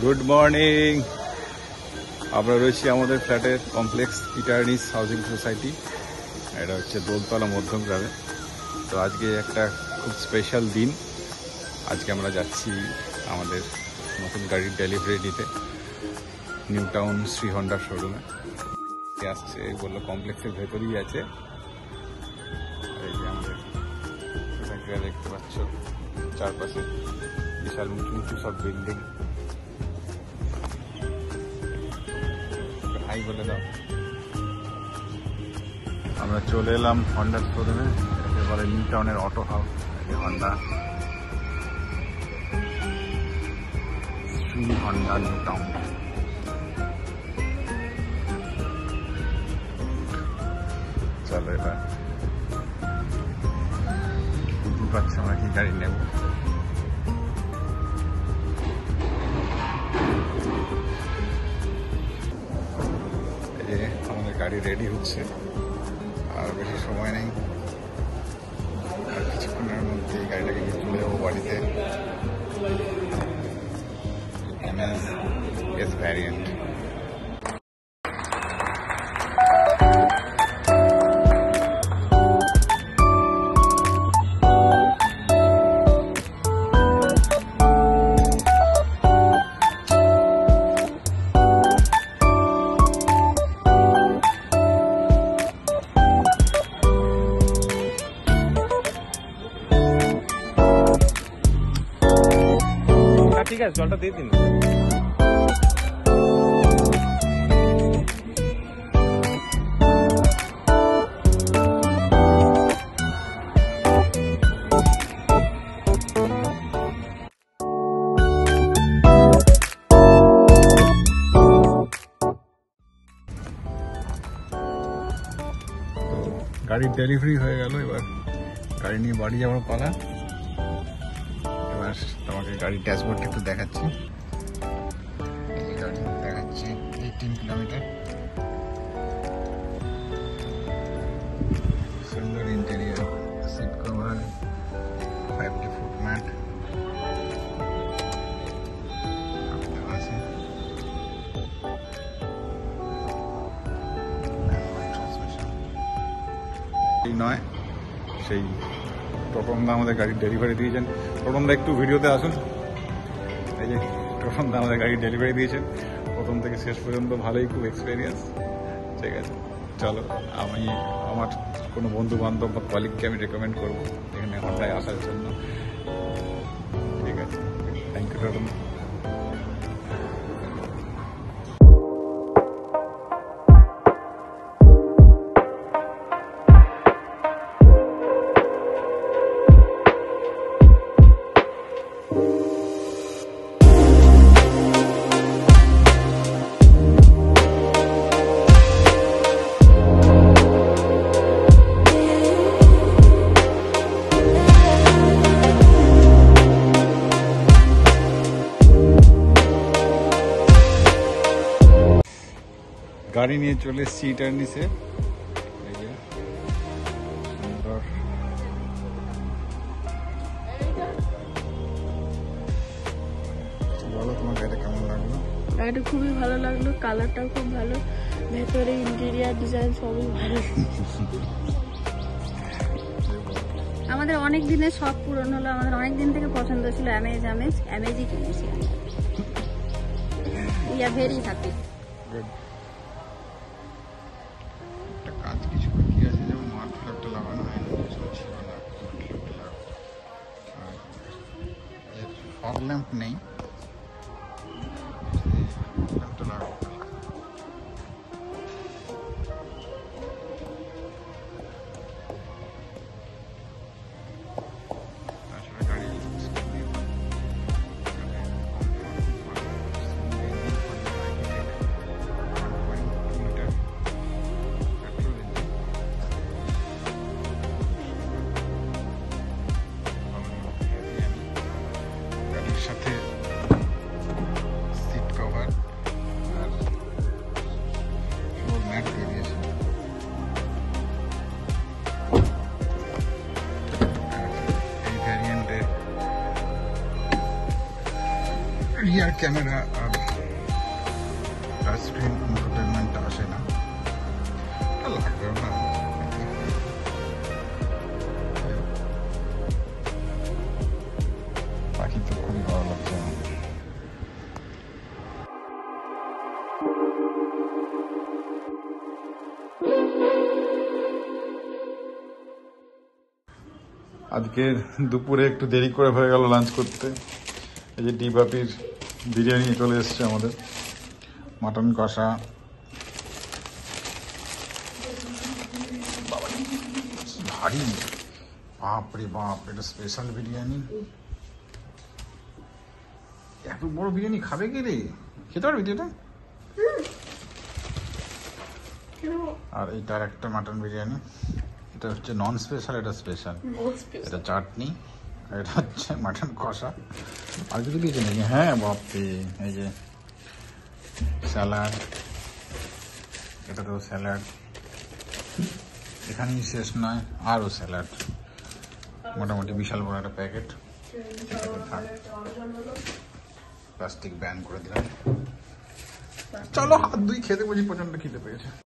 Good morning. আমরা রয়েছি আমাদের ফ্ল্যাটের কমপ্লেক্স ইটার্নিস হাউজিং সোসাইটি। এটা হচ্ছে দোলতলা মধ্যমগ্রামে। তো আজকে একটা খুব স্পেশাল দিন। আজকে আমরা যাচ্ছি আমাদের নতুন গাড়ির ডেলিভারি নিতে নিউ টাউন শ্রী হন্ডা শোরুমে। আসছে বললো কমপ্লেক্সের ভেতরেই আছে। এই যে আমাদের সোসাইটিটা দেখতে পাচ্ছ, চারপাশে বিশাল উঁচু উঁচু সব বিল্ডিং। হাই বলে দাও। আমরা চলে এলাম হন্ডার শোরুমে, একেবারে নিউ টাউনের auto house. Honda Shri Honda new town. চলো এবার বুঝতে পারছি আমরা কি গাড়ি নেব। আমাদের গাড়ি রেডি হচ্ছে, আর বেশি সময় নেই, আর কিছুক্ষণের মধ্যে গাড়িটাকে নিয়ে চলে যাবো বাড়িতে। S variant. ঠিক আছে, জলটা দিয়ে দিন। গাড়ির ডেলিভারি হয়ে গেল, এবার গাড়ি নিয়ে বাড়ি যাওয়ার পালা। এবার তোমাকে গাড়ির ড্যাশবোর্ডটা একটু দেখাচ্ছি। এই গাড়ি দেখাচ্ছি 18 কিলোমিটার। সুন্দর interior, seat cover, 5D foot mat আছে। এই নয় সেই টোটনদা আমাদের গাড়ির ডেলিভারি দিয়েছেন। টোটনদা একটু ভিডিওতে আসুন। এই যে টোটনদা আমাদের গাড়ির ডেলিভারি দিয়েছেন, প্রথম থেকে শেষ পর্যন্ত ভালোই, খুব এক্সপিরিয়েন্স। ঠিক আছে, চলো আমি আমার কোনো বন্ধু বান্ধব বা কলিগকে আমি রেকমেন্ড করবো এখানে হন্ডায় আসার জন্য। ঠিক আছে, থ্যাংক ইউ টোটনদা। গাড়ি নিয়ে চলে এসছি ইটার্নিসে। এই যে সুন্দর বলো, তোমার গাড়িটা কেমন লাগলো? গাড়িটা খুবই ভালো লাগলো, কালারটাও খুব ভালো, ভেতরে ইন্টেরিয়ার ডিজাইন সবই ভালো। আমাদের অনেক দিনের শখ পূরণ হলো। আমাদের অনেক দিন থেকে পছন্দ ছিল অ্যামেজই কিনেছি। We are very happy. কাজ কিছু বাকি আছে, যেমন মাঠ ফ্ল্যাগটা লাগানো হয়নি, ছিল না, ফগ ল্যাম্প নেই, ল্যাম্পটা লাগাবো। সাথে সিট কভার আর ফ্লোর ম্যাট দিয়ে দিয়েছে। এই ভ্যারিয়েন্টে রিয়ার ক্যামেরা আর টাচ স্ক্রিন ইনফোটেনমেন্ট আসে না, লাগবেও না। পাখি তো খুবই ভালো লাগছে আমার। আজকে দুপুরে একটু দেরি করে হয়ে গেল লাঞ্চ করতে। এই যে ডিবাপির বিরিয়ানি চলে এসছে আমাদের, মাটন কষা, ভারী, বাপরে বাপ, এটা স্পেশাল বিরিয়ানি। এত বড় বিরিয়ানি খাবে কে রে? খেতে পারবি তুই এটা? আর এইটার একটা মাটন বিরিয়ানি, এটা হচ্ছে নন স্পেশাল, এটা স্পেশাল। এটা চাটনি, এটা হচ্ছে মাটন কষা। আর কিছু দিয়েছে নাকি? হ্যাঁ বাপরে, এই যে স্যালাড, এটাতেও স্যালাড, এখানেই শেষ নয়, আরও স্যালাড। মোটামুটি বিশাল বড় একটা প্যাকেট। প্লাস্টিক ব্যান করে দিলাম। চলো হাত দুই, খেতে বুঝি প্রচন্ড খিদে পেয়েছে।